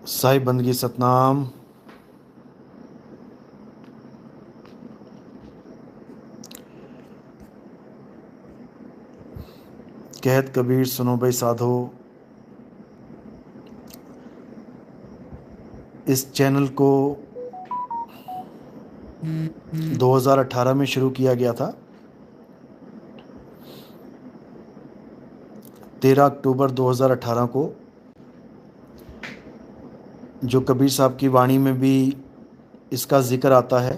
साहिब बंदगी सतनाम। कहत कबीर सुनो भाई साधो। इस चैनल को 2018 में शुरू किया गया था। 13 अक्टूबर 2018 को, जो कबीर साहब की वाणी में भी इसका जिक्र आता है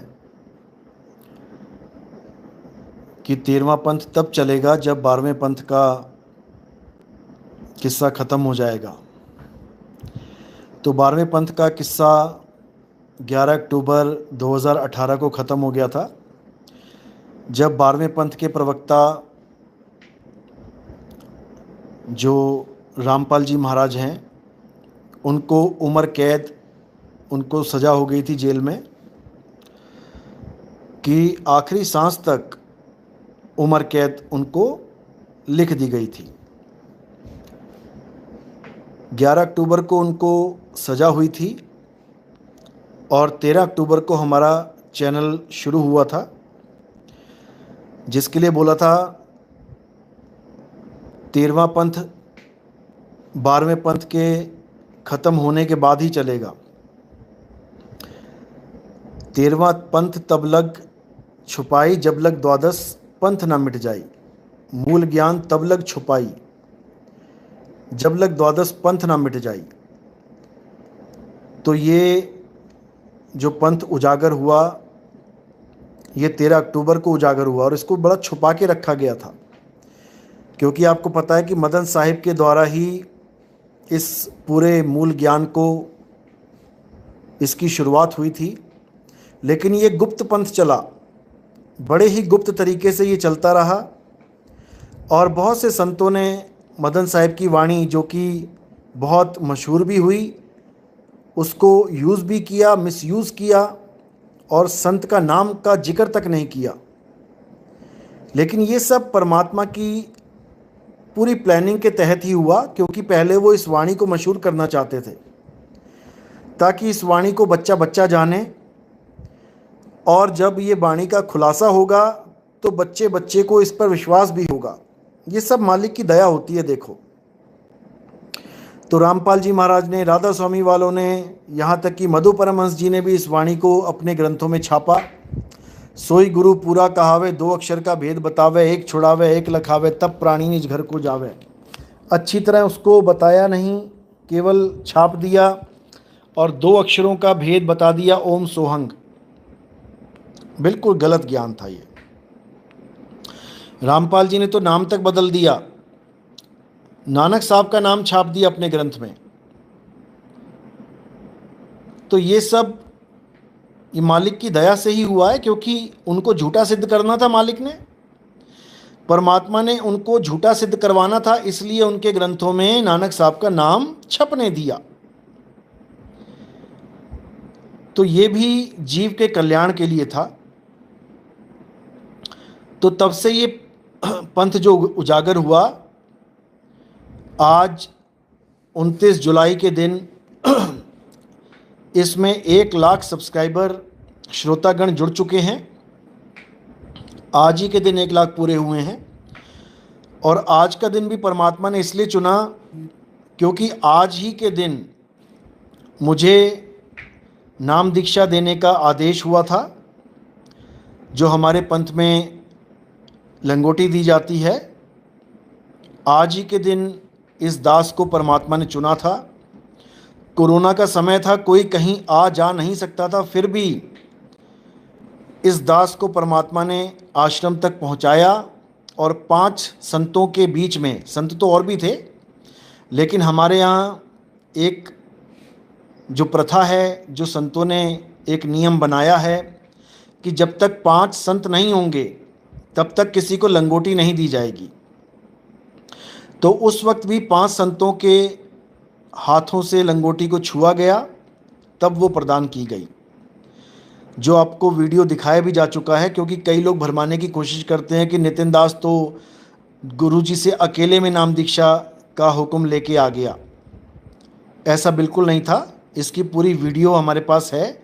कि 13वां पंथ तब चलेगा जब 12वें पंथ का किस्सा ख़त्म हो जाएगा। तो 12वें पंथ का किस्सा 11 अक्टूबर 2018 को ख़त्म हो गया था, जब 12वें पंथ के प्रवक्ता जो रामपाल जी महाराज हैं, उनको उम्र कैद, उनको सज़ा हो गई थी जेल में कि आखिरी सांस तक उम्र कैद उनको लिख दी गई थी। 11 अक्टूबर को उनको सज़ा हुई थी और 13 अक्टूबर को हमारा चैनल शुरू हुआ था, जिसके लिए बोला था 13वां पंथ 12वें पंथ के ख़त्म होने के बाद ही चलेगा। 13वां पंथ तब लग छुपाई जब लग द्वादश पंथ ना मिट जाई, मूल ज्ञान तब लग छुपाई जब लग द्वादश पंथ ना मिट जाई। तो ये जो पंथ उजागर हुआ, ये 13 अक्टूबर को उजागर हुआ और इसको बड़ा छुपा के रखा गया था, क्योंकि आपको पता है कि मदन साहिब के द्वारा ही इस पूरे मूल ज्ञान को, इसकी शुरुआत हुई थी। लेकिन ये गुप्त पंथ चला, बड़े ही गुप्त तरीके से ये चलता रहा और बहुत से संतों ने मदन साहिब की वाणी, जो कि बहुत मशहूर भी हुई, उसको यूज़ भी किया, मिसयूज़ किया और संत का नाम का जिक्र तक नहीं किया। लेकिन ये सब परमात्मा की पूरी प्लानिंग के तहत ही हुआ, क्योंकि पहले वो इस वाणी को मशहूर करना चाहते थे ताकि इस वाणी को बच्चा बच्चा जाने, और जब ये वाणी का खुलासा होगा तो बच्चे बच्चे को इस पर विश्वास भी होगा। ये सब मालिक की दया होती है। देखो, तो रामपाल जी महाराज ने, राधा स्वामी वालों ने, यहाँ तक कि मधु परमहंस जी ने भी इस वाणी को अपने ग्रंथों में छापा। सोई गुरु पूरा कहावे, दो अक्षर का भेद बतावे, एक छुड़ावे एक लखावे, तब प्राणी निज घर को जावे। अच्छी तरह उसको बताया नहीं, केवल छाप दिया और दो अक्षरों का भेद बता दिया, ओम सोहंग। बिल्कुल गलत ज्ञान था ये। रामपाल जी ने तो नाम तक बदल दिया, नानक साहब का नाम छाप दिया अपने ग्रंथ में। तो ये सब ये मालिक की दया से ही हुआ है, क्योंकि उनको झूठा सिद्ध करना था मालिक ने, परमात्मा ने उनको झूठा सिद्ध करवाना था, इसलिए उनके ग्रंथों में नानक साहब का नाम छपने दिया। तो ये भी जीव के कल्याण के लिए था। तो तब से ये पंथ जो उजागर हुआ, आज 29 जुलाई के दिन इसमें 1 लाख सब्सक्राइबर, श्रोतागण जुड़ चुके हैं। आज ही के दिन 1 लाख पूरे हुए हैं। और आज का दिन भी परमात्मा ने इसलिए चुना क्योंकि आज ही के दिन मुझे नाम दीक्षा देने का आदेश हुआ था। जो हमारे पंथ में लंगोटी दी जाती है, आज ही के दिन इस दास को परमात्मा ने चुना था। कोरोना का समय था, कोई कहीं आ जा नहीं सकता था, फिर भी इस दास को परमात्मा ने आश्रम तक पहुंचाया और 5 संतों के बीच में, संत तो और भी थे, लेकिन हमारे यहाँ एक जो प्रथा है, जो संतों ने एक नियम बनाया है कि जब तक 5 संत नहीं होंगे तब तक किसी को लंगोटी नहीं दी जाएगी। तो उस वक्त भी 5 संतों के हाथों से लंगोटी को छुआ गया, तब वो प्रदान की गई, जो आपको वीडियो दिखाया भी जा चुका है। क्योंकि कई लोग भरमाने की कोशिश करते हैं कि नितिन दास तो गुरुजी से अकेले में नाम दीक्षा का हुक्म लेके आ गया। ऐसा बिल्कुल नहीं था। इसकी पूरी वीडियो हमारे पास है,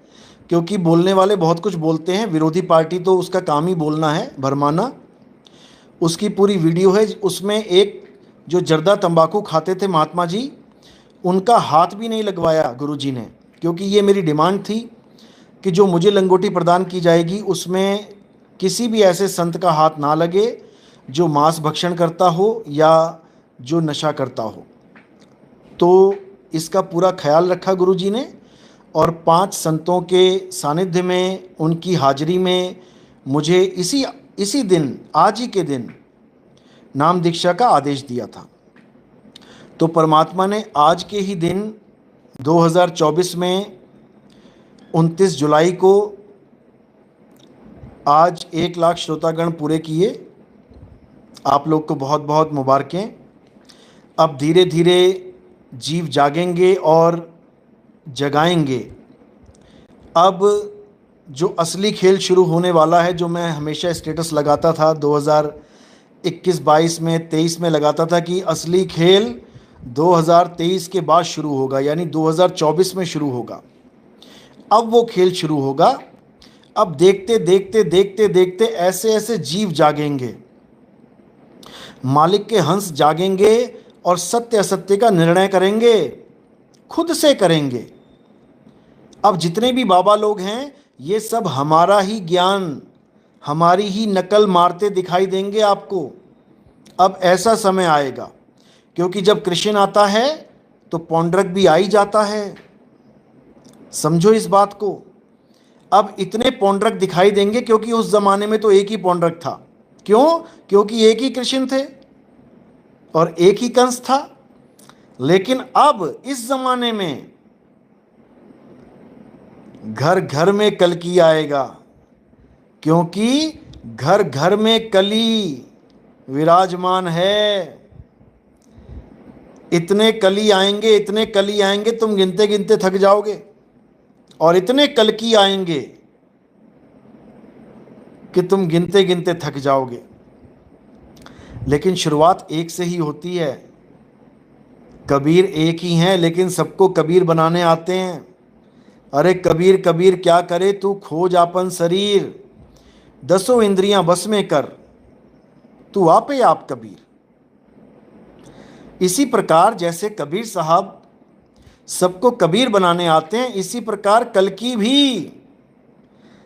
क्योंकि बोलने वाले बहुत कुछ बोलते हैं, विरोधी पार्टी तो उसका काम ही बोलना है, भरमाना। उसकी पूरी वीडियो है। उसमें एक जो जर्दा तंबाकू खाते थे महात्मा जी, उनका हाथ भी नहीं लगवाया गुरुजी ने, क्योंकि ये मेरी डिमांड थी कि जो मुझे लंगोटी प्रदान की जाएगी उसमें किसी भी ऐसे संत का हाथ ना लगे जो मांस भक्षण करता हो या जो नशा करता हो। तो इसका पूरा ख्याल रखा गुरुजी ने, और 5 संतों के सानिध्य में, उनकी हाजिरी में मुझे इसी दिन, आज ही के दिन नाम दीक्षा का आदेश दिया था। तो परमात्मा ने आज के ही दिन 2024 में 29 जुलाई को आज 1 लाख श्रोतागण पूरे किए। आप लोग को बहुत बहुत मुबारकें। अब धीरे धीरे जीव जागेंगे और जगाएंगे। अब जो असली खेल शुरू होने वाला है, जो मैं हमेशा स्टेटस लगाता था 2021-22 में, 23 में लगाता था कि असली खेल 2023 के बाद शुरू होगा, यानी 2024 में शुरू होगा। अब वो खेल शुरू होगा। अब देखते देखते देखते देखते ऐसे ऐसे जीव जागेंगे, मालिक के हंस जागेंगे और सत्य असत्य का निर्णय करेंगे, खुद से करेंगे। अब जितने भी बाबा लोग हैं, ये सब हमारा ही ज्ञान, हमारी ही नकल मारते दिखाई देंगे आपको। अब ऐसा समय आएगा, क्योंकि जब कृष्ण आता है तो पौंड्रक भी आ ही जाता है। समझो इस बात को। अब इतने पौंड्रक दिखाई देंगे, क्योंकि उस जमाने में तो एक ही पौंड्रक था। क्यों? क्योंकि एक ही कृष्ण थे और एक ही कंस था। लेकिन अब इस जमाने में घर घर में कल्कि आएगा, क्योंकि घर घर में कली विराजमान है। इतने कली आएंगे, इतने कली आएंगे, तुम गिनते गिनते थक जाओगे। और इतने कल्कि आएंगे कि तुम गिनते गिनते थक जाओगे। लेकिन शुरुआत एक से ही होती है। कबीर एक ही हैं, लेकिन सबको कबीर बनाने आते हैं। अरे कबीर कबीर क्या करे, तू खोज आपन शरीर, 10 इंद्रियां बस में कर, तू आपे आप कबीर। इसी प्रकार जैसे कबीर साहब सबको कबीर बनाने आते हैं, इसी प्रकार कल्कि भी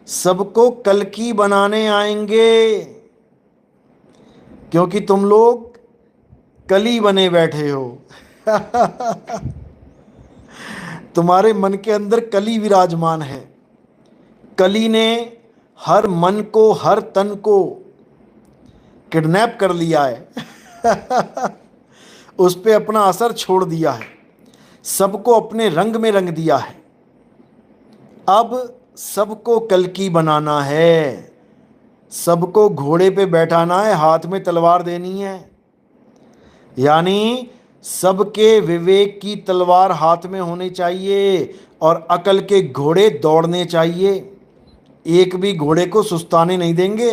सबको कल्कि बनाने आएंगे, क्योंकि तुम लोग कली बने बैठे हो। तुम्हारे मन के अंदर कली विराजमान है। कली ने हर मन को, हर तन को किडनैप कर लिया है। उस पे अपना असर छोड़ दिया है, सबको अपने रंग में रंग दिया है। अब सबको कल्कि बनाना है, सबको घोड़े पे बैठाना है, हाथ में तलवार देनी है। यानी सबके विवेक की तलवार हाथ में होनी चाहिए और अकल के घोड़े दौड़ने चाहिए। एक भी घोड़े को सुस्ताने नहीं देंगे।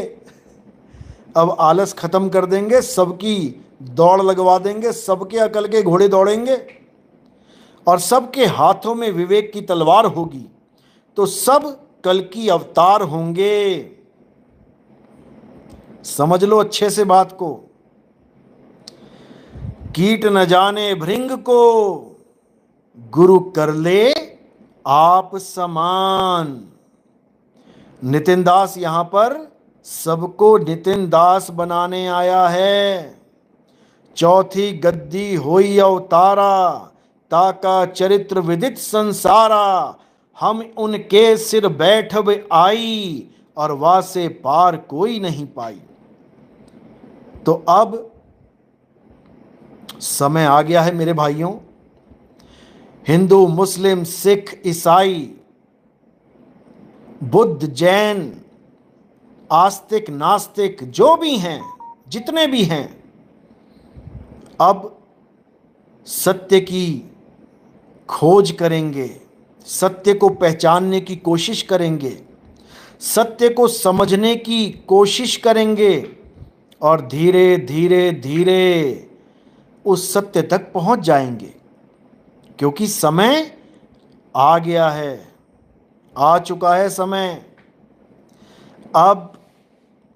अब आलस खत्म कर देंगे, सबकी दौड़ लगवा देंगे, सबके अकल के घोड़े दौड़ेंगे और सबके हाथों में विवेक की तलवार होगी, तो सब कल की अवतार होंगे। समझ लो अच्छे से बात को। कीट न जाने भृंग को, गुरु कर ले आप समान। नितिन दास यहां पर सबको नितिन दास बनाने आया है। चौथी गद्दी होई अवतारा, ताका चरित्र विदित संसारा। हम उनके सिर बैठब आई, और वासे पार कोई नहीं पाई। तो अब समय आ गया है मेरे भाइयों। हिंदू, मुस्लिम, सिख, ईसाई, बुद्ध, जैन, आस्तिक, नास्तिक, जो भी हैं, जितने भी हैं, अब सत्य की खोज करेंगे, सत्य को पहचानने की कोशिश करेंगे, सत्य को समझने की कोशिश करेंगे और धीरे धीरे धीरे उस सत्य तक पहुंच जाएंगे। क्योंकि समय आ गया है, आ चुका है समय। अब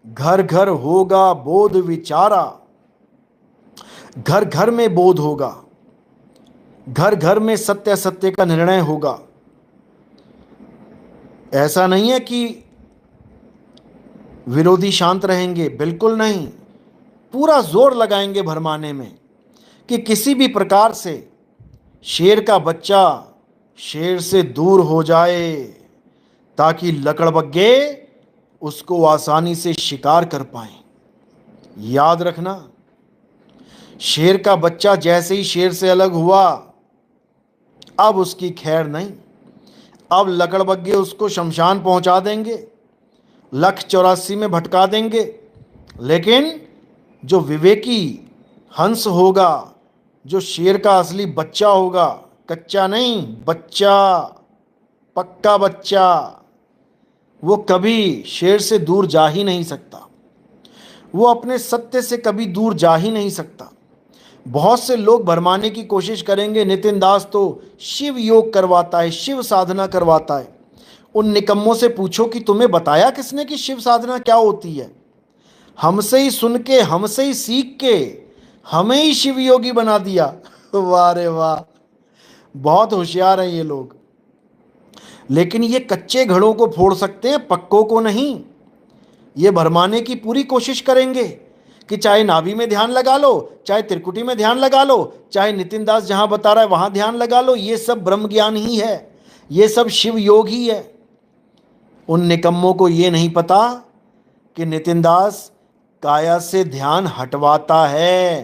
घर घर होगा बोध विचारा, घर घर में बोध होगा, घर घर में सत्य सत्य का निर्णय होगा। ऐसा नहीं है कि विरोधी शांत रहेंगे, बिल्कुल नहीं। पूरा जोर लगाएंगे भरमाने में कि किसी भी प्रकार से शेर का बच्चा शेर से दूर हो जाए, ताकि लकड़बग्गे उसको आसानी से शिकार कर पाए। याद रखना, शेर का बच्चा जैसे ही शेर से अलग हुआ, अब उसकी खैर नहीं। अब लकड़बग्गे उसको शमशान पहुंचा देंगे, लख 84 में भटका देंगे। लेकिन जो विवेकी हंस होगा, जो शेर का असली बच्चा होगा, कच्चा नहीं, बच्चा, पक्का बच्चा, वो कभी शेर से दूर जा ही नहीं सकता। वो अपने सत्य से कभी दूर जा ही नहीं सकता। बहुत से लोग भरमाने की कोशिश करेंगे, नितिन दास तो शिव योग करवाता है, शिव साधना करवाता है। उन निकम्मों से पूछो कि तुम्हें बताया किसने कि शिव साधना क्या होती है? हमसे ही सुन के, हमसे ही सीख के, हमें ही शिव योगी बना दिया। वाह रे वाह, बहुत होशियार हैं ये लोग। लेकिन ये कच्चे घड़ों को फोड़ सकते हैं, पक्कों को नहीं। ये भरमाने की पूरी कोशिश करेंगे कि चाहे नाभि में ध्यान लगा लो, चाहे त्रिकुटी में ध्यान लगा लो, चाहे नितिन दास जहां बता रहा है वहां ध्यान लगा लो, ये सब ब्रह्म ज्ञान ही है, ये सब शिव योग ही है। उन निकम्मों को ये नहीं पता कि नितिन दास काया से ध्यान हटवाता है,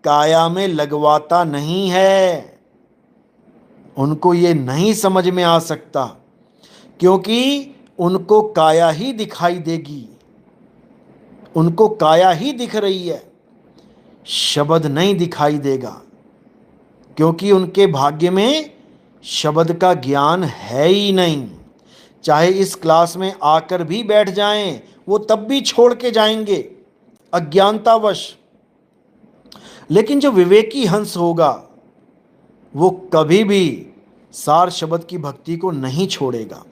काया में लगवाता नहीं है। उनको ये नहीं समझ में आ सकता, क्योंकि उनको काया ही दिखाई देगी, उनको काया ही दिख रही है, शब्द नहीं दिखाई देगा। क्योंकि उनके भाग्य में शब्द का ज्ञान है ही नहीं। चाहे इस क्लास में आकर भी बैठ जाएं, वो तब भी छोड़ के जाएंगे अज्ञानतावश। लेकिन जो विवेकी हंस होगा, वो कभी भी सार शब्द की भक्ति को नहीं छोड़ेगा,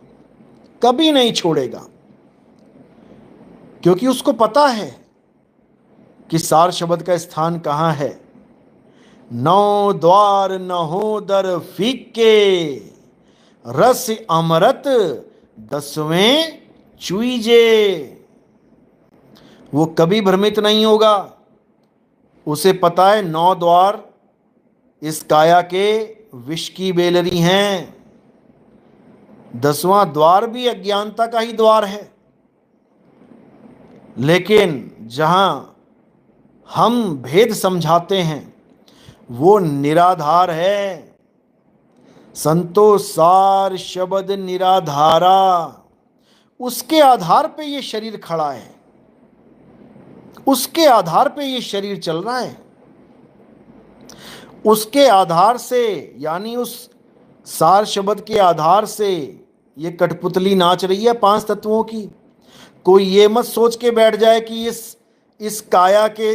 कभी नहीं छोड़ेगा। क्योंकि उसको पता है कि सार शब्द का स्थान कहाँ है। 9 द्वार नहो दर फीके, रस अमृत 10वें चुईजे। वो कभी भ्रमित नहीं होगा। उसे पता है 9 द्वार इस काया के विष की बेलरी हैं, 10वां द्वार भी अज्ञानता का ही द्वार है। लेकिन जहां हम भेद समझाते हैं वो निराधार है। संतो सार शब्द निराधारा, उसके आधार पे ये शरीर खड़ा है, उसके आधार पे ये शरीर चल रहा है। उसके आधार से, यानी उस सार शब्द के आधार से ये कठपुतली नाच रही है 5 तत्वों की। कोई ये मत सोच के बैठ जाए कि इस काया के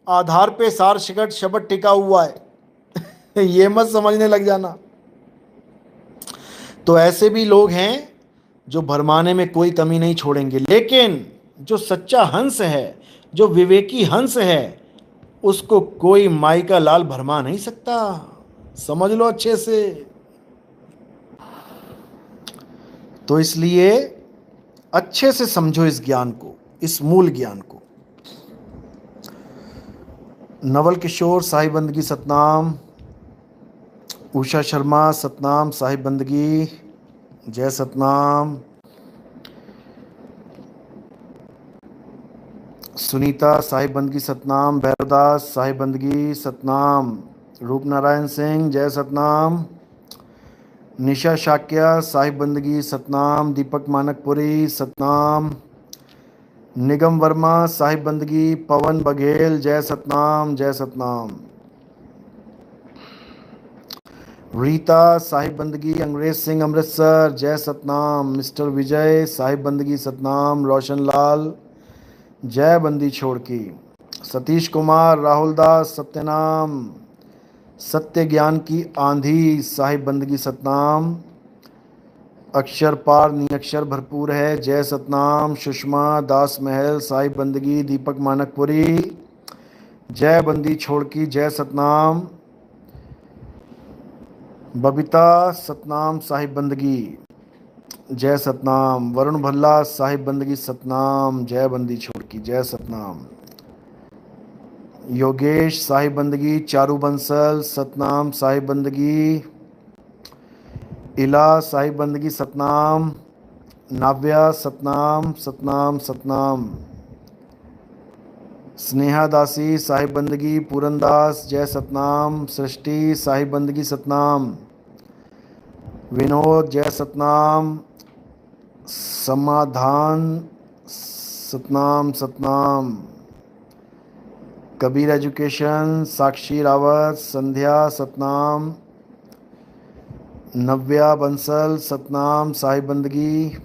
आधार पे सार शब्द टिका हुआ है। ये मत समझने लग जाना। तो ऐसे भी लोग हैं जो भरमाने में कोई कमी नहीं छोड़ेंगे। लेकिन जो सच्चा हंस है, जो विवेकी हंस है, उसको कोई माई का लाल भरमा नहीं सकता। समझ लो अच्छे से। तो इसलिए अच्छे से समझो इस ज्ञान को, इस मूल ज्ञान को। नवल किशोर साहिब बंदगी सतनाम, उषा शर्मा सतनाम साहिब बंदगी, जय सतनाम। सुनीता साहिब बंदगी सतनाम, भैरवदास साहिब बंदगी सतनाम, रूपनारायण सिंह जय सतनाम, निशा शाक्या साहिब बंदगी सतनाम, दीपक मानकपुरी सतनाम, निगम वर्मा साहिब बंदगी, पवन बघेल जय सतनाम, जय सतनाम, रीता साहिब बंदगी, अंग्रेज सिंह अमृतसर जय सतनाम, मिस्टर विजय साहिब बंदगी सतनाम, रोशन लाल जय बंदी छोड़ की, सतीश कुमार, राहुल दास सत्यनाम, सत्य ज्ञान की आंधी साहिब बंदगी सतनाम, अक्षर पार निअक्षर भरपूर है। जय सतनाम। सुषमा दास महल साहिब बंदगी। दीपक मानकपुरी जय बंदी छोड़ की। जय सतनाम। बबीता सतनाम साहिब बंदगी। जय सतनाम। वरुण भल्ला साहिब बंदगी सतनाम। जय बंदी छोड़ की। जय सतनाम। योगेश साहिब बंदगी। चारू बंसल सतनाम साहिब बंदगी। इला साहिब बंदगी सतनाम। नाव्या सतनाम सतनाम सतनाम। स्नेहा दासी साहिब बंदगी। पूरनदास जय सतनाम। सृष्टि साहिब बंदगी सतनाम। विनोद जय सतनाम। समाधान सतनाम सतनाम। कबीर एजुकेशन साक्षी रावत संध्या सतनाम। नव्या बंसल सतनाम साहिब बंदगी।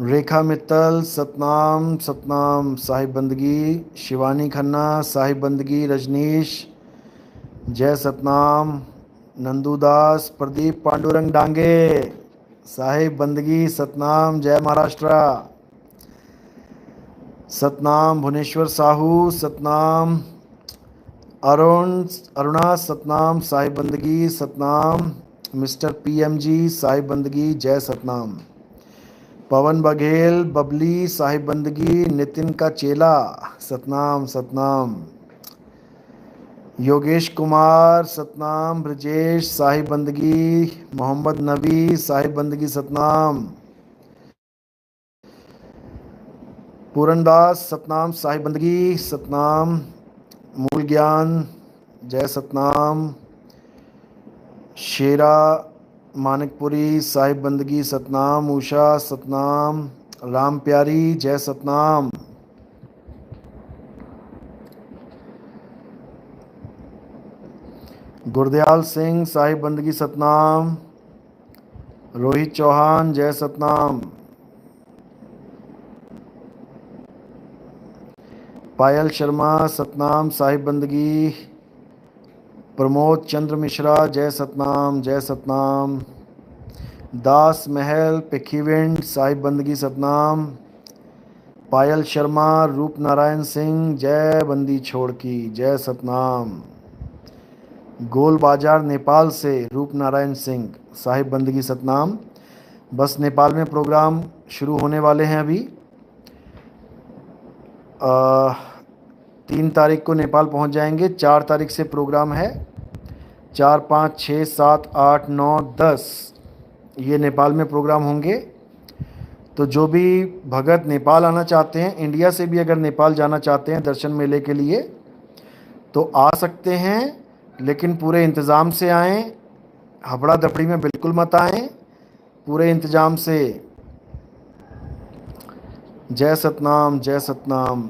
रेखा मित्तल सतनाम सतनाम साहिब बंदगी। शिवानी खन्ना साहिब बंदगी। रजनीश जय सतनाम। नंदूदास प्रदीप पांडुरंग डांगे साहिब बंदगी सतनाम। जय महाराष्ट्र सतनाम। भुवनेश्वर साहू सतनाम। अरुणा सतनाम साहिब बंदगी सतनाम। मिस्टर पीएमजी साहिब बंदगी जय सतनाम। पवन बघेल बबली साहिब बंदगी। नितिन का चेला सतनाम सतनाम। योगेश कुमार सतनाम। ब्रजेश साहिब बंदगी। मोहम्मद नबी साहिब बंदगी सतनाम। पूरनदास सतनाम साहिब बंदगी सतनाम। मूल ज्ञान जय सतनाम। शेरा मानिकपुरी साहिब बंदगी सतनाम। उषा सतनाम। राम प्यारी जय सतनाम। गुरदयाल सिंह साहिब बंदगी सतनाम। रोहित चौहान जय सतनाम। पायल शर्मा सतनाम साहिब बंदगी। प्रमोद चंद्र मिश्रा जय सतनाम जय सतनाम। दास महल पिखीविंड साहिब बंदगी सतनाम। पायल शर्मा रूप नारायण सिंह जय बंदी छोड़ की। जय सतनाम। गोल बाजार नेपाल से रूप नारायण सिंह साहिब बंदगी सतनाम। बस नेपाल में प्रोग्राम शुरू होने वाले हैं अभी। 3 तारीख को नेपाल पहुंच जाएंगे। 4 तारीख से प्रोग्राम है। 4, 5, 6, 7, 8, 9, 10 ये नेपाल में प्रोग्राम होंगे। तो जो भी भगत नेपाल आना चाहते हैं, इंडिया से भी अगर नेपाल जाना चाहते हैं दर्शन मेले के लिए तो आ सकते हैं, लेकिन पूरे इंतज़ाम से आएँ। हबड़ा दबड़ी में बिल्कुल मत आएँ, पूरे इंतज़ाम से। जय सतनाम जय सतनाम।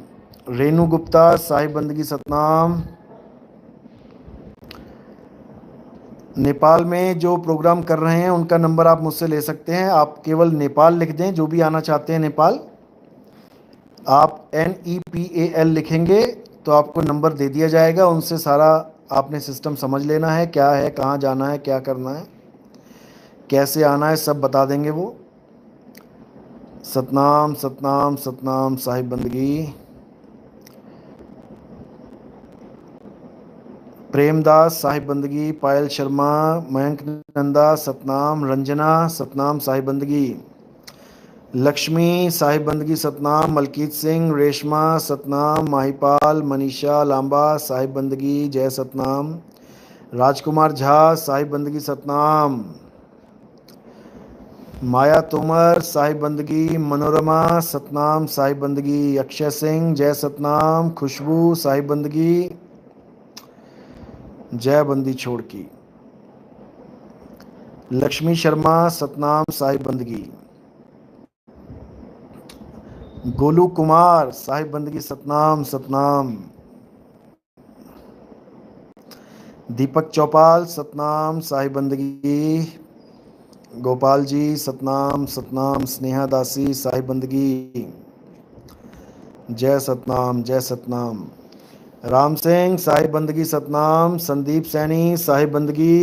रेनू गुप्ता साहिब बंदगी सतनाम। नेपाल में जो प्रोग्राम कर रहे हैं उनका नंबर आप मुझसे ले सकते हैं। आप केवल नेपाल लिख दें, जो भी आना चाहते हैं नेपाल, आप NEPAL लिखेंगे तो आपको नंबर दे दिया जाएगा। उनसे सारा आपने सिस्टम समझ लेना है, क्या है, कहाँ जाना है, क्या करना है, कैसे आना है, सब बता देंगे वो। सतनाम सतनाम सतनाम साहिब बंदगी। प्रेमदास साहिब बंदगी। पायल शर्मा, मयंक नंदा सतनाम। रंजना सतनाम साहिब बंदगी। लक्ष्मी साहिब बंदगी सतनाम। मलकीत सिंह, रेशमा सतनाम। माहीपाल, मनीषा लांबा साहिब बंदगी जय सतनाम। राजकुमार झा साहिब बंदगी सतनाम। माया तोमर साहिब बंदगी। मनोरमा सतनाम साहिब बंदगी। अक्षय सिंह जय सतनाम। खुशबू साहिब बंदगी जय बंदी छोड़ की। लक्ष्मी शर्मा सतनाम साहिब बंदगी। गोलू कुमार साहिब बंदगी सतनाम सतनाम। दीपक चौपाल सतनाम साहिब बंदगी। गोपाल जी सतनाम सतनाम। स्नेहा दासी साहिब बंदगी जय सतनाम जय सतनाम। राम सिंह साहिब बंदगी सतनाम। संदीप सैनी साहिब बंदगी।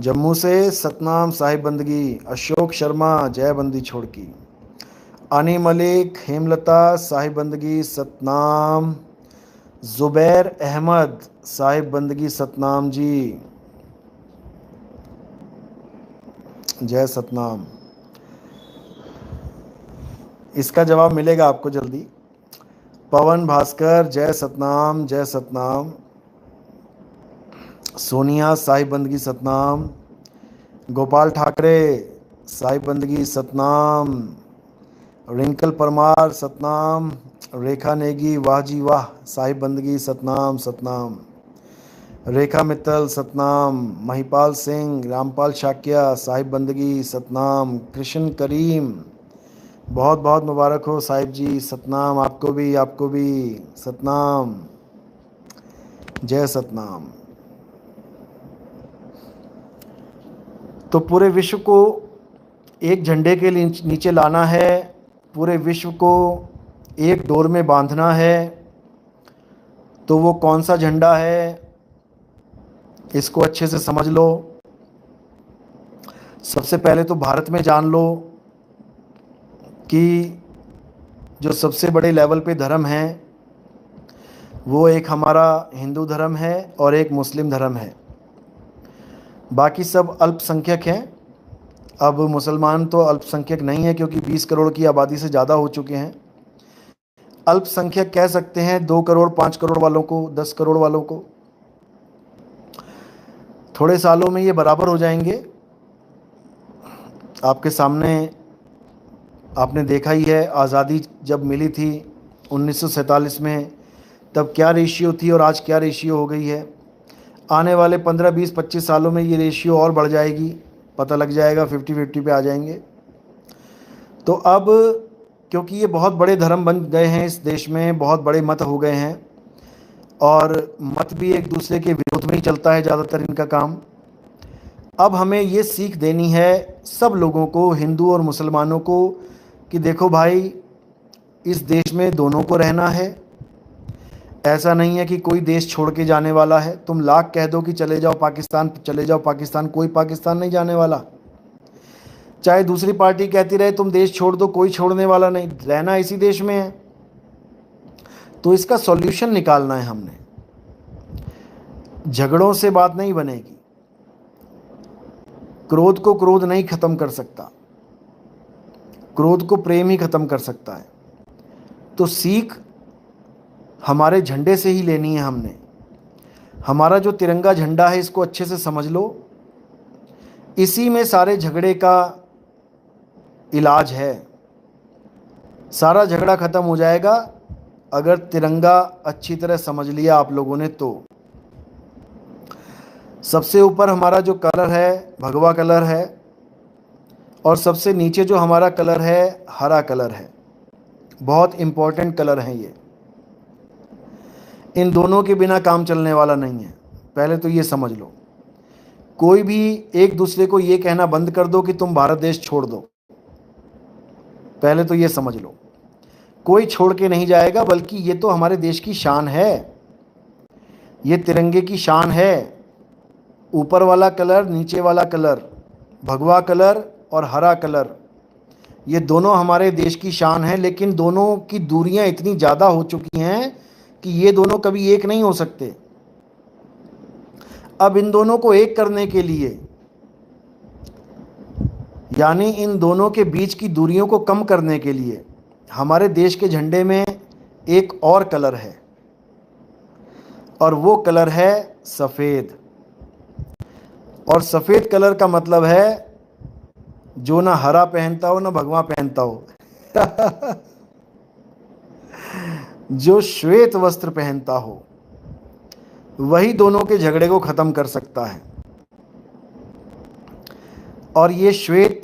जम्मू से सतनाम साहिब बंदगी, अशोक शर्मा जय बंदी छोड़ की, आनी मलिक, हेमलता साहिब बंदगी सतनाम, जुबैर अहमद साहिब बंदगी सतनाम जी, जय सतनाम। इसका जवाब मिलेगा आपको जल्दी। पवन भास्कर जय सतनाम, जय सतनाम। सोनिया साहिब बंदगी सतनाम, गोपाल ठाकरे साहिब बंदगी सतनाम, रिंकल परमार सतनाम, रेखा नेगी वाह जी वाह साहिब बंदगी सतनाम सतनाम, रेखा मित्तल सतनाम, महिपाल सिंह, रामपाल शाक्या साहिब बंदगी सतनाम, कृष्ण करीम बहुत बहुत मुबारक हो साहिब जी, सतनाम आपको भी सतनाम, जय सतनाम। तो पूरे विश्व को एक झंडे के नीचे लाना है, पूरे विश्व को एक डोर में बांधना है। तो वो कौन सा झंडा है, इसको अच्छे से समझ लो। सबसे पहले तो भारत में जान लो कि जो सबसे बड़े लेवल पे धर्म है वो एक हमारा हिंदू धर्म है और एक मुस्लिम धर्म है, बाकी सब अल्पसंख्यक हैं। अब मुसलमान तो अल्पसंख्यक नहीं है क्योंकि 20 करोड़ की आबादी से ज़्यादा हो चुके हैं। अल्पसंख्यक कह सकते हैं 2 करोड़ 5 करोड़ वालों को, 10 करोड़ वालों को। थोड़े सालों में ये बराबर हो जाएंगे। आपके सामने आपने देखा ही है, आज़ादी जब मिली थी 1947 में, तब क्या रेशियो थी और आज क्या रेशियो हो गई है। आने वाले 15, 20, 25 सालों में ये रेशियो और बढ़ जाएगी, पता लग जाएगा, 50-50 पे आ जाएंगे। तो अब क्योंकि ये बहुत बड़े धर्म बन गए हैं इस देश में, बहुत बड़े मत हो गए हैं और मत भी एक दूसरे के विरोध में ही चलता है ज़्यादातर इनका काम। अब हमें ये सीख देनी है सब लोगों को, हिंदू और मुसलमानों को, कि देखो भाई, इस देश में दोनों को रहना है। ऐसा नहीं है कि कोई देश छोड़ के जाने वाला है। तुम लाख कह दो कि चले जाओ पाकिस्तान, चले जाओ पाकिस्तान, कोई पाकिस्तान नहीं जाने वाला। चाहे दूसरी पार्टी कहती रहे तुम देश छोड़ दो, कोई छोड़ने वाला नहीं, रहना इसी देश में है। तो इसका सॉल्यूशन निकालना है हमने। झगड़ों से बात नहीं बनेगी, क्रोध को क्रोध नहीं खत्म कर सकता, क्रोध को प्रेम ही खत्म कर सकता है। तो सीख हमारे झंडे से ही लेनी है हमने। हमारा जो तिरंगा झंडा है इसको अच्छे से समझ लो, इसी में सारे झगड़े का इलाज है। सारा झगड़ा खत्म हो जाएगा अगर तिरंगा अच्छी तरह समझ लिया आप लोगों ने तो। सबसे ऊपर हमारा जो कलर है भगवा कलर है और सबसे नीचे जो हमारा कलर है हरा कलर है। बहुत इम्पोर्टेंट कलर हैं ये, इन दोनों के बिना काम चलने वाला नहीं है। पहले तो ये समझ लो। कोई भी एक दूसरे को ये कहना बंद कर दो कि तुम भारत देश छोड़ दो। पहले तो ये समझ लो, कोई छोड़ के नहीं जाएगा, बल्कि ये तो हमारे देश की शान है, ये तिरंगे की शान है। ऊपर वाला कलर, नीचे वाला कलर, भगवा कलर और हरा कलर, ये दोनों हमारे देश की शान है। लेकिन दोनों की दूरियां इतनी ज़्यादा हो चुकी हैं कि ये दोनों कभी एक नहीं हो सकते। अब इन दोनों को एक करने के लिए, यानी इन दोनों के बीच की दूरियों को कम करने के लिए, हमारे देश के झंडे में एक और कलर है और वो कलर है सफ़ेद। और सफ़ेद कलर का मतलब है जो ना हरा पहनता हो ना भगवा पहनता हो जो श्वेत वस्त्र पहनता हो, वही दोनों के झगड़े को ख़त्म कर सकता है। और ये श्वेत,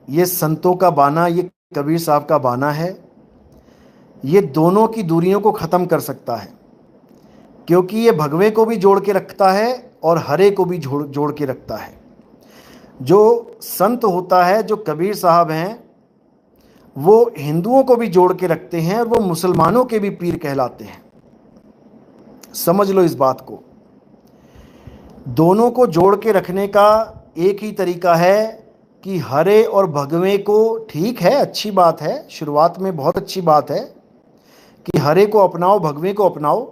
ये संतों का बाना, ये कबीर साहब का बाना है, ये दोनों की दूरियों को ख़त्म कर सकता है। क्योंकि ये भगवे को भी जोड़ के रखता है और हरे को भी जोड़ के रखता है। जो संत होता है, जो कबीर साहब हैं, वो हिंदुओं को भी जोड़ के रखते हैं और वो मुसलमानों के भी पीर कहलाते हैं। समझ लो इस बात को। दोनों को जोड़ के रखने का एक ही तरीका है कि हरे और भगवे को, ठीक है, अच्छी बात है, शुरुआत में बहुत अच्छी बात है कि हरे को अपनाओ, भगवे को अपनाओ,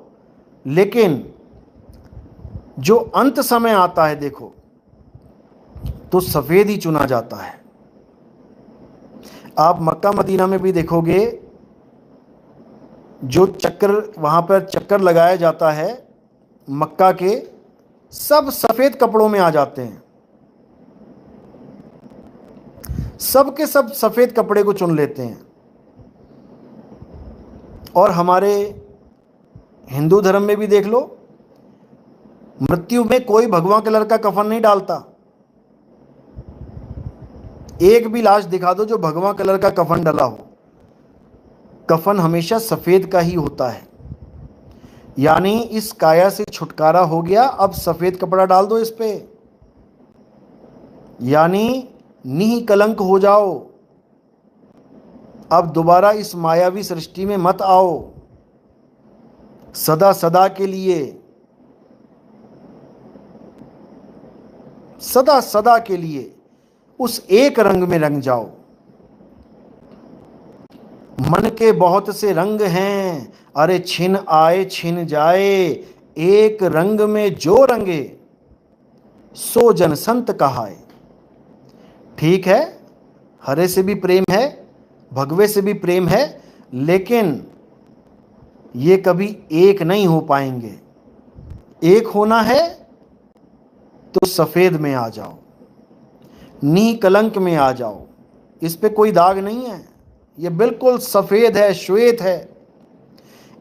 लेकिन जो अंत समय आता है देखो, तो सफ़ेद ही चुना जाता है। आप मक्का मदीना में भी देखोगे, जो चक्कर वहाँ पर चक्कर लगाया जाता है मक्का के, सब सफ़ेद कपड़ों में आ जाते हैं, सब के सब सफ़ेद कपड़े को चुन लेते हैं। और हमारे हिंदू धर्म में भी देख लो, मृत्यु में कोई भगवा कलर का कफन नहीं डालता। एक भी लाश दिखा दो जो भगवा कलर का कफन डला हो, कफन हमेशा सफ़ेद का ही होता है। यानी इस काया से छुटकारा हो गया, अब सफ़ेद कपड़ा डाल दो इस पे, यानी निःकलंक हो जाओ। अब दोबारा इस मायावी सृष्टि में मत आओ, सदा सदा के लिए, सदा सदा के लिए उस एक रंग में रंग जाओ। मन के बहुत से रंग हैं, अरे छिन आए छिन जाए, एक रंग में जो रंगे सो जन संत कहाए। ठीक है, हरे से भी प्रेम है, भगवे से भी प्रेम है, लेकिन ये कभी एक नहीं हो पाएंगे। एक होना है तो सफ़ेद में आ जाओ, निःकलंक में आ जाओ। इस पे कोई दाग नहीं है, ये बिल्कुल सफ़ेद है, श्वेत है।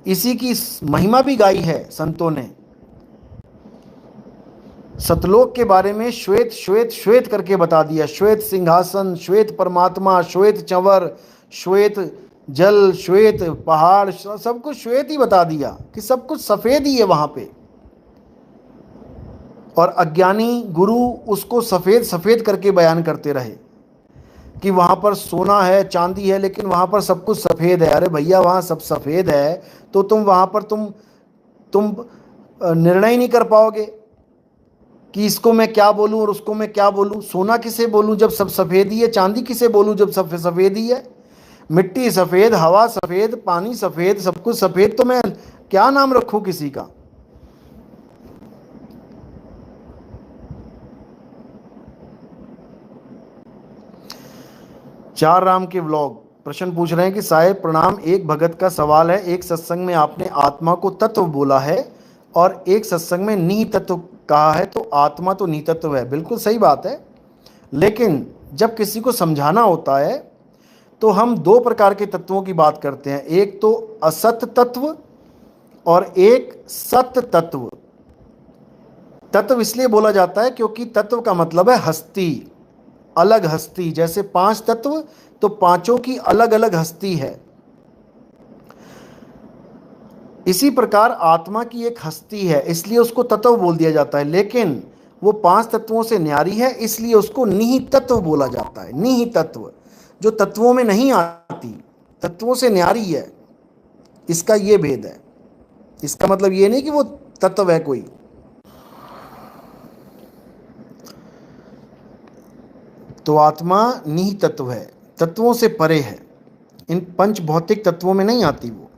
इसी की महिमा भी गाई है संतों ने। सतलोक के बारे में श्वेत श्वेत श्वेत करके बता दिया, श्वेत सिंहासन, श्वेत परमात्मा, श्वेत चंवर, श्वेत जल, श्वेत पहाड़, सब कुछ श्वेत ही बता दिया कि सब कुछ सफ़ेद ही है वहाँ पे। और अज्ञानी गुरु उसको सफ़ेद सफ़ेद करके बयान करते रहे कि वहाँ पर सोना है, चांदी है, लेकिन वहाँ पर सब कुछ सफ़ेद है। अरे भैया, वहाँ सब सफ़ेद है तो तुम वहाँ पर तुम निर्णय नहीं कर पाओगे कि इसको मैं क्या बोलूँ और उसको मैं क्या बोलूँ। सोना किसे बोलूँ जब सब सफ़ेद ही है, चांदी किसे बोलूँ जब सब सफ़ेद ही है। मिट्टी सफ़ेद, हवा सफ़ेद, पानी सफ़ेद, सब कुछ सफ़ेद, तो मैं क्या नाम रखूँ किसी का। चार राम के व्लॉग प्रश्न पूछ रहे हैं कि साहेब प्रणाम, एक भगत का सवाल है, एक सत्संग में आपने आत्मा को तत्व बोला है और एक सत्संग में निहि तत्व कहा है, तो आत्मा तो निहि तत्व है। बिल्कुल सही बात है, लेकिन जब किसी को समझाना होता है तो हम दो प्रकार के तत्वों की बात करते हैं, एक तो असत तत्व और एक सत तत्व। तत्व इसलिए बोला जाता है क्योंकि तत्व का मतलब है हस्ती, अलग हस्ती। जैसे पांच तत्व, तो पांचों की अलग अलग हस्ती है। इसी प्रकार आत्मा की एक हस्ती है, इसलिए उसको तत्व बोल दिया जाता है, लेकिन वो पांच तत्वों से न्यारी है, इसलिए उसको निहि तत्व बोला जाता है। निहि तत्व जो तत्वों में नहीं आती, तत्वों से न्यारी है, इसका ये भेद है। इसका मतलब ये नहीं कि वो तत्व है कोई। तो आत्मा निहि तत्व है, तत्वों से परे है, इन पंच भौतिक तत्वों में नहीं आती वो।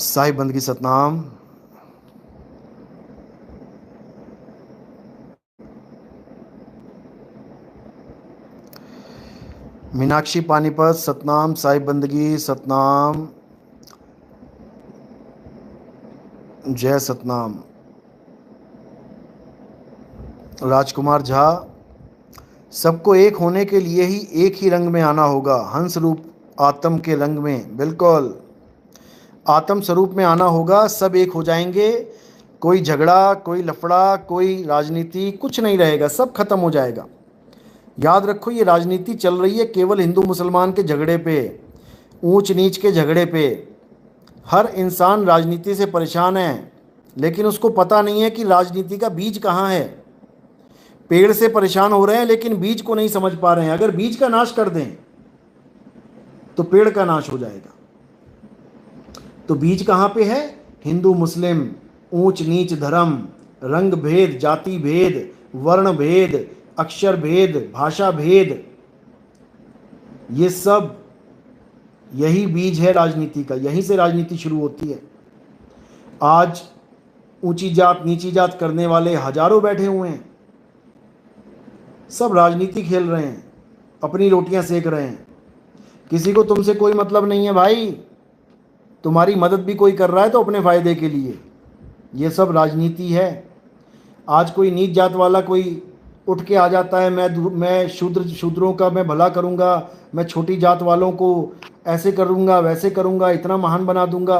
साहिब बंदगी सतनाम। मीनाक्षी पानीपत सतनाम, साहिब बंदगी सतनाम, जय सतनाम। राजकुमार झा, सबको एक होने के लिए ही एक ही रंग में आना होगा, हंस रूप आत्म के रंग में। बिल्कुल, आत्म स्वरूप में आना होगा, सब एक हो जाएंगे। कोई झगड़ा, कोई लफड़ा, कोई राजनीति, कुछ नहीं रहेगा, सब खत्म हो जाएगा। याद रखो, ये राजनीति चल रही है केवल हिंदू मुसलमान के झगड़े पे, ऊंच नीच के झगड़े पे। हर इंसान राजनीति से परेशान है, लेकिन उसको पता नहीं है कि राजनीति का बीज कहाँ है। पेड़ से परेशान हो रहे हैं लेकिन बीज को नहीं समझ पा रहे हैं। अगर बीज का नाश कर दें तो पेड़ का नाश हो जाएगा। तो बीज कहाँ पे है? हिंदू मुस्लिम, ऊंच नीच धर्म, रंग भेद, जाति भेद, वर्ण भेद, अक्षर भेद, भाषा भेद, ये सब यही बीज है राजनीति का। यहीं से राजनीति शुरू होती है। आज ऊंची जात नीची जात करने वाले हजारों बैठे हुए हैं, सब राजनीति खेल रहे हैं, अपनी रोटियां सेक रहे हैं। किसी को तुमसे कोई मतलब नहीं है भाई। तुम्हारी मदद भी कोई कर रहा है तो अपने फायदे के लिए। ये सब राजनीति है। आज कोई नीच जात वाला कोई उठ के आ जाता है, मैं शूद्रों का मैं भला करूंगा, मैं छोटी जात वालों को ऐसे करूंगा वैसे करूंगा, इतना महान बना दूंगा।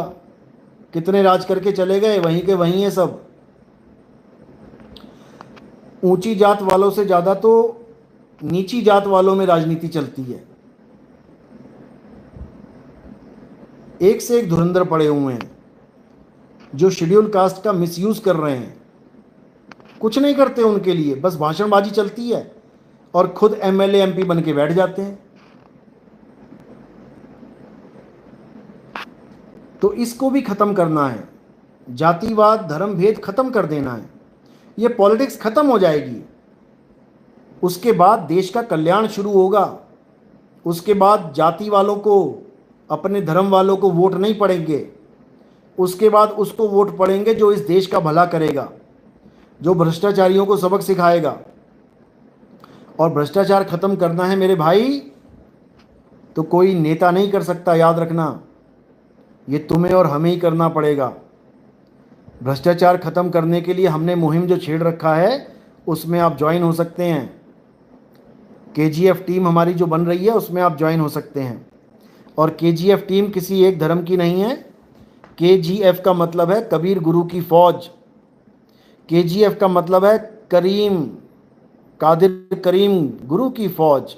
कितने राज करके चले गए, वहीं के वहीं है सब। ऊंची जात वालों से ज़्यादा तो नीची जात वालों में राजनीति चलती है। एक से एक धुरंधर पड़े हुए हैं जो शेड्यूल कास्ट का मिसयूज कर रहे हैं। कुछ नहीं करते उनके लिए, बस भाषणबाजी चलती है और खुद एमएलए एमपी बन के बैठ जाते हैं। तो इसको भी खत्म करना है। जातिवाद धर्म भेद खत्म कर देना है। ये पॉलिटिक्स खत्म हो जाएगी, उसके बाद देश का कल्याण शुरू होगा। उसके बाद जाति वालों को, अपने धर्म वालों को वोट नहीं पड़ेंगे। उसके बाद उसको वोट पड़ेंगे जो इस देश का भला करेगा, जो भ्रष्टाचारियों को सबक सिखाएगा। और भ्रष्टाचार खत्म करना है मेरे भाई, तो कोई नेता नहीं कर सकता, याद रखना। ये तुम्हें और हमें ही करना पड़ेगा। भ्रष्टाचार खत्म करने के लिए हमने मुहिम जो छेड़ रखा है, उसमें आप ज्वाइन हो सकते हैं। केजीएफ टीम हमारी जो बन रही है, उसमें आप ज्वाइन हो सकते हैं। और केजीएफ टीम किसी एक धर्म की नहीं है। केजीएफ का मतलब है कबीर गुरु की फौज। केजीएफ का मतलब है कादिर करीम गुरु की फौज।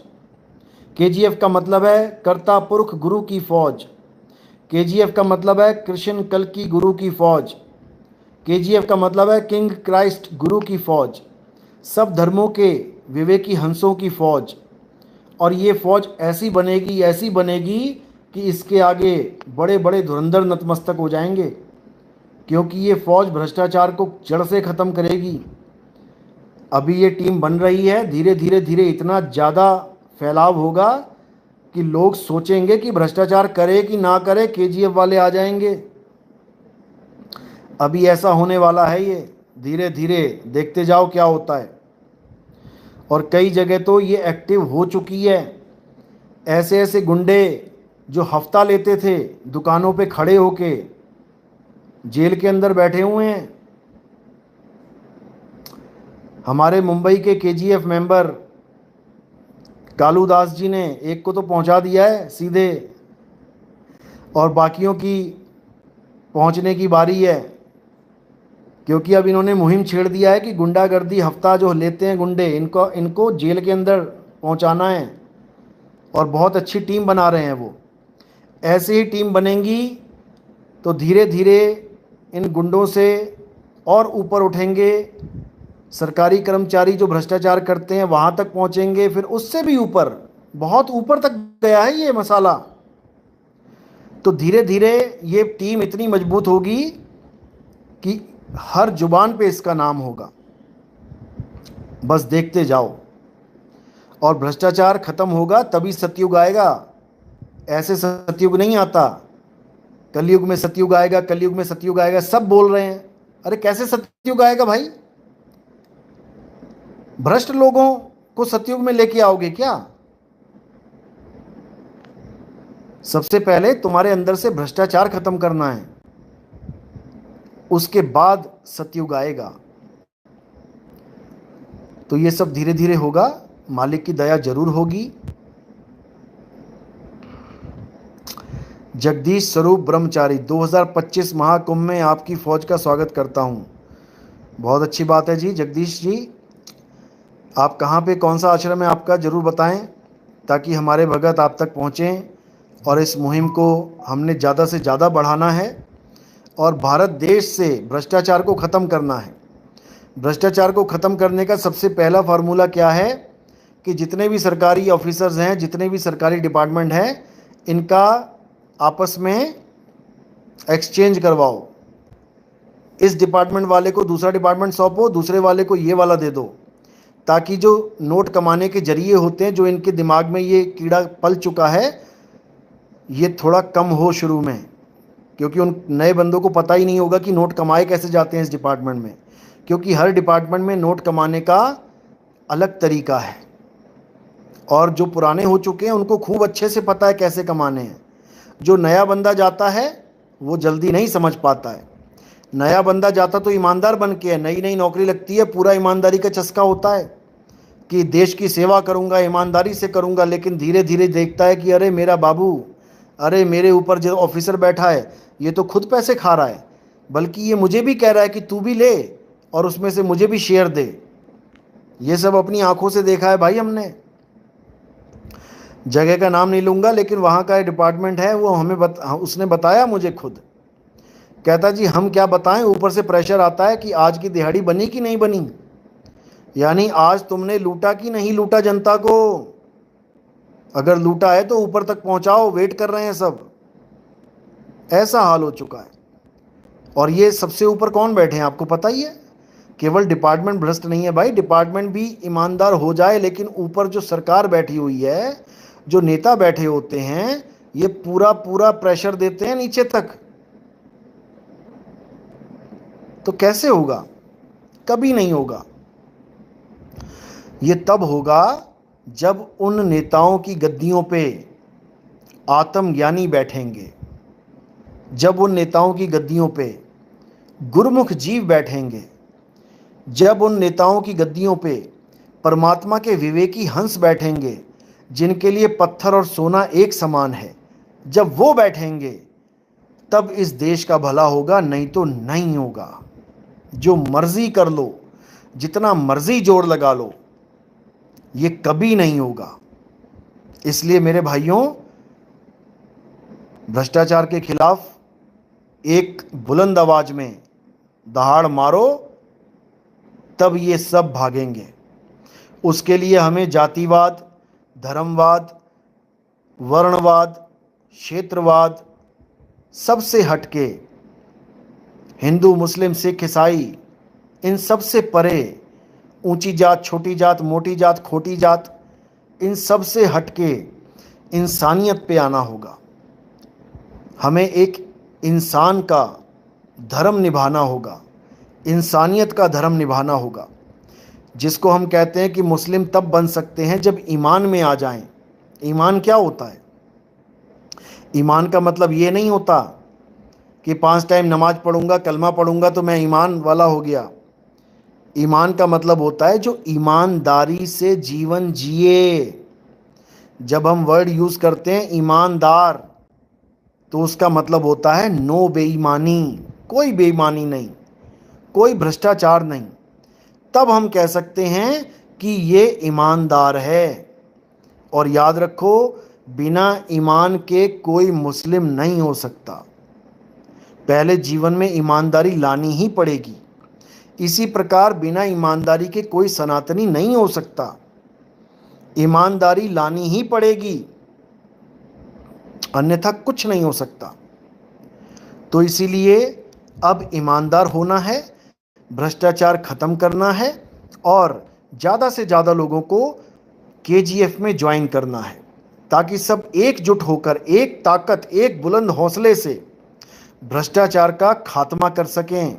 केजीएफ का मतलब है कर्ता पुरख गुरु की फौज। केजीएफ का मतलब है कृष्ण कल्कि गुरु की फौज। केजीएफ का मतलब है किंग क्राइस्ट गुरु की फौज। सब धर्मों के विवेकी हंसों की फौज। और ये फौज ऐसी बनेगी कि इसके आगे बड़े बड़े धुरंधर नतमस्तक हो जाएंगे, क्योंकि ये फौज भ्रष्टाचार को जड़ से ख़त्म करेगी। अभी ये टीम बन रही है, धीरे धीरे इतना ज़्यादा फैलाव होगा कि लोग सोचेंगे कि भ्रष्टाचार करे कि ना करे, केजीएफ वाले आ जाएंगे। अभी ऐसा होने वाला है। ये धीरे धीरे देखते जाओ क्या होता है। और कई जगह तो ये एक्टिव हो चुकी है। ऐसे ऐसे गुंडे जो हफ्ता लेते थे दुकानों पे खड़े होके, जेल के अंदर बैठे हुए हैं। हमारे मुंबई के केजीएफ मेंबर कालू दास जी ने एक को तो पहुंचा दिया है सीधे, और बाकियों की पहुंचने की बारी है। क्योंकि अब इन्होंने मुहिम छेड़ दिया है कि गुंडागर्दी हफ्ता जो लेते हैं गुंडे, इनको जेल के अंदर पहुंचाना है। और बहुत अच्छी टीम बना रहे हैं वो। ऐसे ही टीम बनेंगी तो धीरे धीरे इन गुंडों से और ऊपर उठेंगे। सरकारी कर्मचारी जो भ्रष्टाचार करते हैं वहाँ तक पहुँचेंगे, फिर उससे भी ऊपर, बहुत ऊपर तक गया है ये मसाला। तो धीरे धीरे ये टीम इतनी मजबूत होगी कि हर जुबान पे इसका नाम होगा। बस देखते जाओ। और भ्रष्टाचार खत्म होगा तभी सतयुग आएगा। ऐसे सतयुग नहीं आता। कलयुग में सतयुग आएगा, कलयुग में सतयुग आएगा, सब बोल रहे हैं। अरे कैसे सतयुग आएगा भाई? भ्रष्ट लोगों को सतयुग में लेके आओगे क्या? सबसे पहले तुम्हारे अंदर से भ्रष्टाचार खत्म करना है, उसके बाद सतयुग आएगा। तो ये सब धीरे धीरे होगा। मालिक की दया जरूर होगी। जगदीश स्वरूप ब्रह्मचारी, 2025 महाकुंभ में आपकी फौज का स्वागत करता हूं। बहुत अच्छी बात है जी जगदीश जी। आप कहाँ पे, कौन सा आश्रम है आपका, ज़रूर बताएं ताकि हमारे भगत आप तक पहुँचें। और इस मुहिम को हमने ज़्यादा से ज़्यादा बढ़ाना है और भारत देश से भ्रष्टाचार को ख़त्म करना है। भ्रष्टाचार को ख़त्म करने का सबसे पहला फार्मूला क्या है कि जितने भी सरकारी ऑफिसर्स हैं, जितने भी सरकारी डिपार्टमेंट हैं, इनका आपस में एक्सचेंज करवाओ, इस डिपार्टमेंट वाले को दूसरा डिपार्टमेंट सौंपो, दूसरे वाले को ये वाला दे दो, ताकि जो नोट कमाने के जरिए होते हैं, जो इनके दिमाग में ये कीड़ा पल चुका है, ये थोड़ा कम हो शुरू में, क्योंकि उन नए बंदों को पता ही नहीं होगा कि नोट कमाए कैसे जाते हैं इस डिपार्टमेंट में, क्योंकि हर डिपार्टमेंट में नोट कमाने का अलग तरीका है। और जो पुराने हो चुके हैं उनको खूब अच्छे से पता है कैसे कमाने हैं। जो नया बंदा जाता है वो जल्दी नहीं समझ पाता है। नया बंदा जाता तो ईमानदार बन के है, नई नई नौकरी लगती है, पूरा ईमानदारी का चस्का होता है कि देश की सेवा करूंगा, ईमानदारी से करूंगा, लेकिन धीरे धीरे देखता है कि अरे मेरा बाबू, अरे मेरे ऊपर जो ऑफिसर बैठा है ये तो खुद पैसे खा रहा है, बल्कि ये मुझे भी कह रहा है कि तू भी ले और उसमें से मुझे भी शेयर दे। ये सब अपनी आंखों से देखा है भाई हमने। जगह का नाम नहीं लूँगा, लेकिन वहाँ का डिपार्टमेंट है, वो हमें उसने बताया मुझे खुद, कहता जी हम क्या बताएं, ऊपर से प्रेशर आता है कि आज की दिहाड़ी बनी कि नहीं बनी, यानी आज तुमने लूटा कि नहीं लूटा जनता को, अगर लूटा है तो ऊपर तक पहुंचाओ, वेट कर रहे हैं सब। ऐसा हाल हो चुका है। और ये सबसे ऊपर कौन बैठे हैं आपको पता ही है। केवल डिपार्टमेंट भ्रष्ट नहीं है भाई, डिपार्टमेंट भी ईमानदार हो जाए, लेकिन ऊपर जो सरकार बैठी हुई है, जो नेता बैठे होते हैं, ये पूरा पूरा प्रेशर देते हैं नीचे तक। तो कैसे होगा? कभी नहीं होगा। ये तब होगा जब उन नेताओं की गद्दियों पे आत्मज्ञानी बैठेंगे, जब उन नेताओं की गद्दियों पे गुरुमुख जीव बैठेंगे, जब उन नेताओं की गद्दियों पे परमात्मा के विवेकी हंस बैठेंगे, जिनके लिए पत्थर और सोना एक समान है, जब वो बैठेंगे तब इस देश का भला होगा, नहीं तो नहीं होगा। जो मर्जी कर लो, जितना मर्जी जोर लगा लो, ये कभी नहीं होगा। इसलिए मेरे भाइयों, भ्रष्टाचार के खिलाफ एक बुलंद आवाज में दहाड़ मारो, तब ये सब भागेंगे। उसके लिए हमें जातिवाद, धर्मवाद, वर्णवाद, क्षेत्रवाद सबसे हटके, हिंदू मुस्लिम सिख ईसाई इन सब से परे, ऊंची जात छोटी जात मोटी जात खोटी जात, इन सब से हटके इंसानियत पे आना होगा। हमें एक इंसान का धर्म निभाना होगा, इंसानियत का धर्म निभाना होगा, जिसको हम कहते हैं कि मुस्लिम तब बन सकते हैं जब ईमान में आ जाएं। ईमान क्या होता है? ईमान का मतलब ये नहीं होता कि 5 टाइम नमाज पढ़ूंगा, कलमा पढ़ूंगा तो मैं ईमान वाला हो गया। ईमान का मतलब होता है जो ईमानदारी से जीवन जिए। जब हम वर्ड यूज करते हैं ईमानदार, तो उसका मतलब होता है नो बेईमानी, कोई बेईमानी नहीं, कोई भ्रष्टाचार नहीं। तब हम कह सकते हैं कि ये ईमानदार है। और याद रखो, बिना ईमान के कोई मुस्लिम नहीं हो सकता। पहले जीवन में ईमानदारी लानी ही पड़ेगी। इसी प्रकार बिना ईमानदारी के कोई सनातनी नहीं हो सकता। ईमानदारी लानी ही पड़ेगी, अन्यथा कुछ नहीं हो सकता। तो इसीलिए अब ईमानदार होना है, भ्रष्टाचार खत्म करना है और ज़्यादा से ज़्यादा लोगों को KGF में ज्वाइन करना है, ताकि सब एकजुट होकर, एक ताकत, एक बुलंद हौसले से भ्रष्टाचार का खात्मा कर सकें।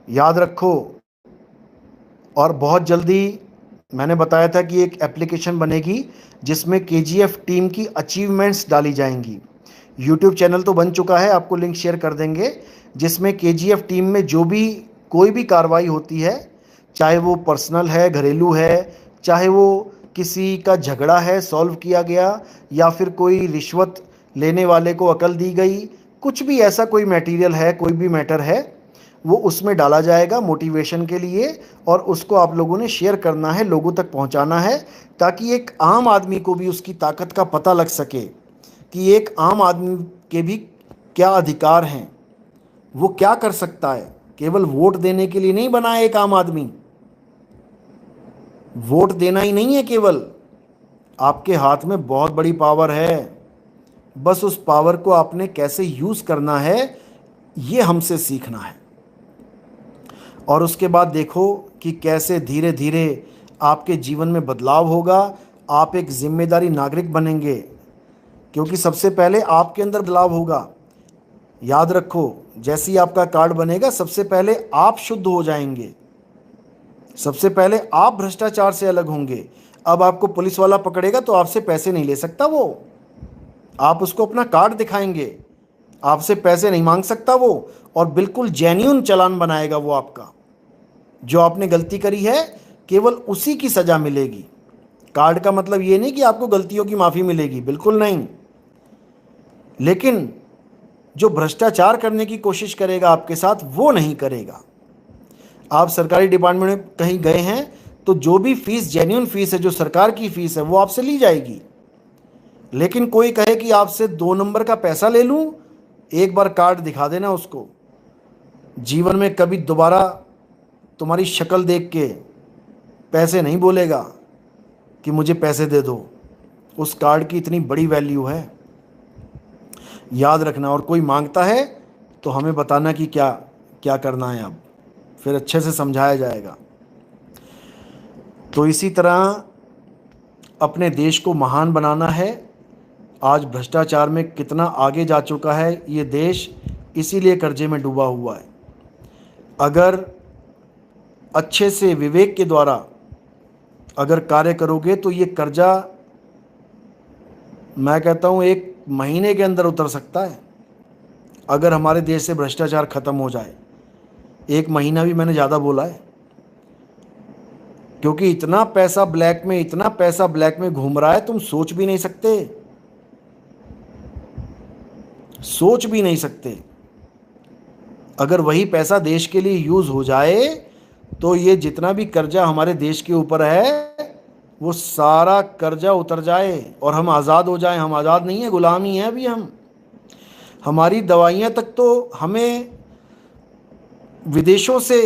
याद रखो, और बहुत जल्दी मैंने बताया था कि एक एप्लीकेशन बनेगी जिसमें KGF टीम की अचीवमेंट्स डाली जाएंगी। YouTube चैनल तो बन चुका है, आपको लिंक शेयर कर देंगे, जिसमें KGF टीम में जो भी कोई भी कार्रवाई होती है, चाहे वो पर्सनल है, घरेलू है, चाहे वो किसी का झगड़ा है सॉल्व किया गया, या फिर कोई रिश्वत लेने वाले को अकल दी गई, कुछ भी ऐसा कोई मटेरियल है, कोई भी मैटर है, वो उसमें डाला जाएगा मोटिवेशन के लिए। और उसको आप लोगों ने शेयर करना है, लोगों तक पहुंचाना है, ताकि एक आम आदमी को भी उसकी ताकत का पता लग सके कि एक आम आदमी के भी क्या अधिकार हैं, वो क्या कर सकता है। केवल वोट देने के लिए नहीं बना है एक आम आदमी। वोट देना ही नहीं है केवल, आपके हाथ में बहुत बड़ी पावर है। बस उस पावर को आपने कैसे यूज़ करना है ये हमसे सीखना है। और उसके बाद देखो कि कैसे धीरे धीरे आपके जीवन में बदलाव होगा, आप एक जिम्मेदारी नागरिक बनेंगे, क्योंकि सबसे पहले आपके अंदर बदलाव होगा। याद रखो, जैसे ही आपका कार्ड बनेगा सबसे पहले आप शुद्ध हो जाएंगे, सबसे पहले आप भ्रष्टाचार से अलग होंगे। अब आपको पुलिस वाला पकड़ेगा तो आपसे पैसे नहीं ले सकता वो, आप उसको अपना कार्ड दिखाएंगे, आपसे पैसे नहीं मांग सकता वो, और बिल्कुल जेन्युइन चालान बनाएगा वो आपका। जो आपने गलती करी है केवल उसी की सज़ा मिलेगी। कार्ड का मतलब ये नहीं कि आपको गलतियों की माफ़ी मिलेगी, बिल्कुल नहीं। लेकिन जो भ्रष्टाचार करने की कोशिश करेगा आपके साथ वो नहीं करेगा। आप सरकारी डिपार्टमेंट में कहीं गए हैं तो जो भी फीस, जेन्युइन फीस है, जो सरकार की फीस है, वो आपसे ली जाएगी। लेकिन कोई कहे कि आपसे 2 नंबर का पैसा ले लूं, एक बार कार्ड दिखा देना उसको, जीवन में कभी दोबारा तुम्हारी शक्ल देख के पैसे नहीं बोलेगा कि मुझे पैसे दे दो। उस कार्ड की इतनी बड़ी वैल्यू है, याद रखना। और कोई मांगता है तो हमें बताना कि क्या क्या करना है, अब फिर अच्छे से समझाया जाएगा। तो इसी तरह अपने देश को महान बनाना है। आज भ्रष्टाचार में कितना आगे जा चुका है ये देश, इसीलिए कर्जे में डूबा हुआ है। अगर अच्छे से विवेक के द्वारा अगर कार्य करोगे तो ये कर्जा, मैं कहता हूँ, 1 महीने के अंदर उतर सकता है। अगर हमारे देश से भ्रष्टाचार खत्म हो जाए, 1 महीना भी मैंने ज़्यादा बोला है, क्योंकि इतना पैसा ब्लैक में, इतना पैसा ब्लैक में घूम रहा है, तुम सोच भी नहीं सकते, सोच भी नहीं सकते। अगर वही पैसा देश के लिए यूज़ हो जाए तो ये जितना भी कर्जा हमारे देश के ऊपर है वो सारा कर्जा उतर जाए और हम आज़ाद हो जाएं। हम आज़ाद नहीं है, गुलाम ही हैं अभी हम। हमारी दवाइयाँ तक तो हमें विदेशों से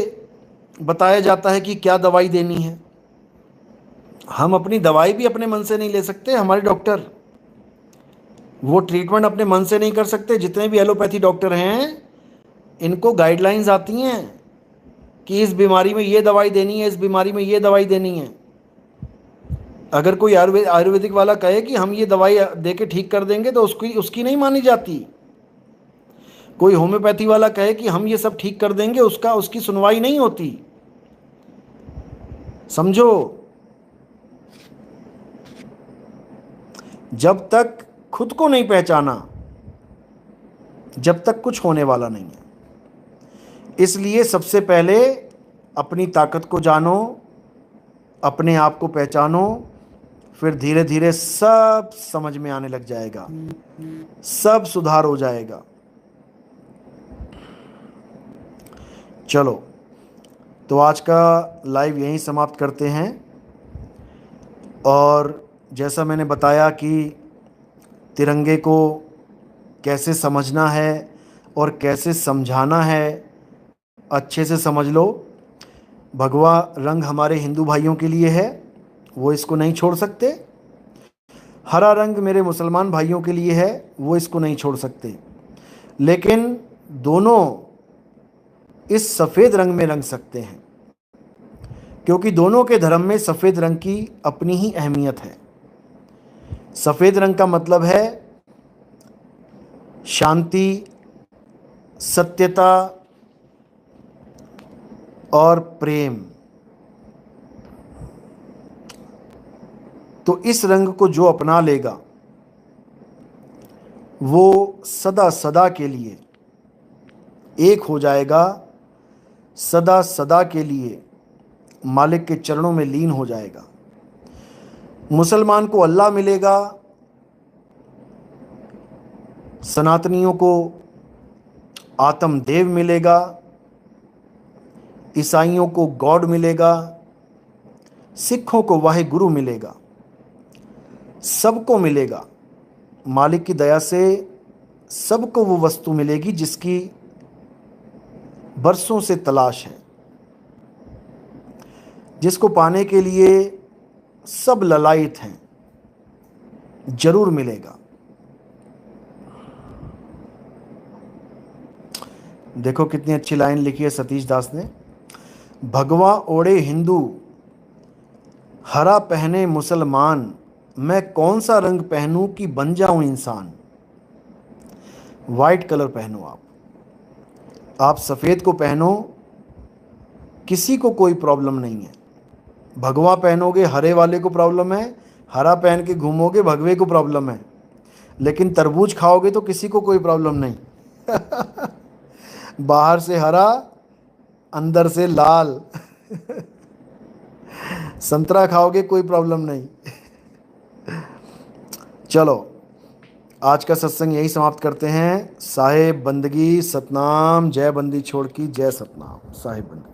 बताया जाता है कि क्या दवाई देनी है। हम अपनी दवाई भी अपने मन से नहीं ले सकते। हमारे डॉक्टर वो ट्रीटमेंट अपने मन से नहीं कर सकते। जितने भी एलोपैथी डॉक्टर हैं इनको गाइडलाइंस आती हैं कि इस बीमारी में ये दवाई देनी है, इस बीमारी में ये दवाई देनी है। अगर कोई आयुर्वेदिक वाला कहे कि हम ये दवाई दे के ठीक कर देंगे तो उसकी नहीं मानी जाती। कोई होम्योपैथी वाला कहे कि हम ये सब ठीक कर देंगे, उसकी सुनवाई नहीं होती। समझो, जब तक खुद को नहीं पहचाना, जब तक कुछ होने वाला नहीं है। इसलिए सबसे पहले अपनी ताकत को जानो, अपने आप को पहचानो, फिर धीरे धीरे सब समझ में आने लग जाएगा, सब सुधार हो जाएगा। चलो, तो आज का लाइव यहीं समाप्त करते हैं। और जैसा मैंने बताया कि तिरंगे को कैसे समझना है और कैसे समझाना है, अच्छे से समझ लो। भगवा रंग हमारे हिंदू भाइयों के लिए है, वो इसको नहीं छोड़ सकते। हरा रंग मेरे मुसलमान भाइयों के लिए है, वो इसको नहीं छोड़ सकते। लेकिन दोनों इस सफ़ेद रंग में रंग सकते हैं, क्योंकि दोनों के धर्म में सफ़ेद रंग की अपनी ही अहमियत है। सफ़ेद रंग का मतलब है शांति, सत्यता और प्रेम। तो इस रंग को जो अपना लेगा वो सदा सदा के लिए एक हो जाएगा, सदा सदा के लिए मालिक के चरणों में लीन हो जाएगा। मुसलमान को अल्लाह मिलेगा, सनातनियों को आत्मदेव मिलेगा, ईसाइयों को गॉड मिलेगा, सिखों को वाहे गुरु मिलेगा। सबको मिलेगा, मालिक की दया से सबको वो वस्तु मिलेगी जिसकी बरसों से तलाश है, जिसको पाने के लिए सब ललायत हैं। जरूर मिलेगा। देखो कितनी अच्छी लाइन लिखी है सतीश दास ने। भगवा ओढ़े हिंदू, हरा पहने मुसलमान, मैं कौन सा रंग पहनूं कि बन जाऊं इंसान। वाइट कलर पहनो आप सफ़ेद को पहनो, किसी को कोई प्रॉब्लम नहीं है। भगवा पहनोगे हरे वाले को प्रॉब्लम है, हरा पहन के घूमोगे भगवे को प्रॉब्लम है, लेकिन तरबूज खाओगे तो किसी को कोई प्रॉब्लम नहीं। बाहर से हरा, अंदर से लाल। संतरा खाओगे कोई प्रॉब्लम नहीं। चलो आज का सत्संग यही समाप्त करते हैं। साहेब बंदगी सतनाम, जय बंदी छोड़ की जय सतनाम। साहेब बंदगी।